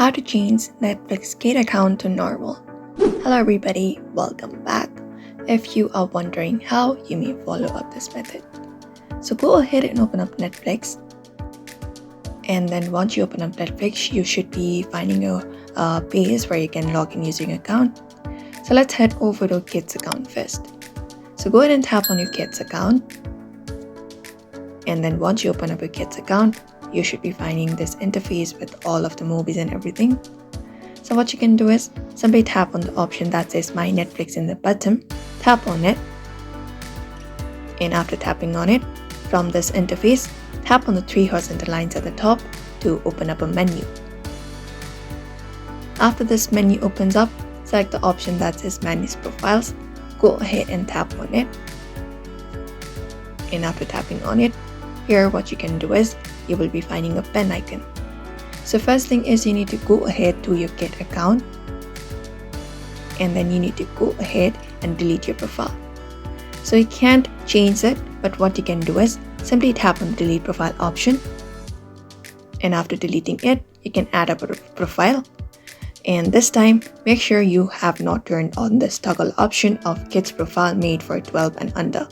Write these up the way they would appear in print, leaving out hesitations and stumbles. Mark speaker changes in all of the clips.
Speaker 1: How to change Netflix Kid account to normal. Hello everybody, welcome back. If you are wondering how, you may follow up this method. So go ahead and open up Netflix. And then once you open up Netflix, you should be finding a page where you can log in using your account. So let's head over to Kids account first. So go ahead and tap on your Kids account. And then once you open up your Kids account, you should be finding this interface with all of the movies and everything. So what you can do is simply tap on the option that says My Netflix in the bottom, tap on it, and after tapping on it, from this interface, tap on the three horizontal lines at the top to open up a menu. After this menu opens up, select the option that says Manage Profiles, go ahead and tap on it, and after tapping on it, here what you can do is you will be finding a pen icon. So first thing is you need to go ahead to your Kid account, and then you need to go ahead and delete your profile. So you can't change it, but what you can do is simply tap on the delete profile option, and after deleting it, you can add a profile. And this time, make sure you have not turned on this toggle option of Kids profile made for 12 and under.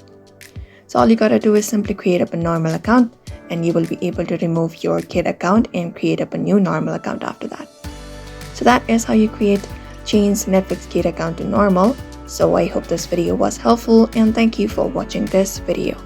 Speaker 1: So all you gotta do is simply create up a normal account, and you will be able to remove your Kid account and create up a new normal account after that. So that is how you change Netflix Kid account to normal. So I hope this video was helpful, and thank you for watching this video.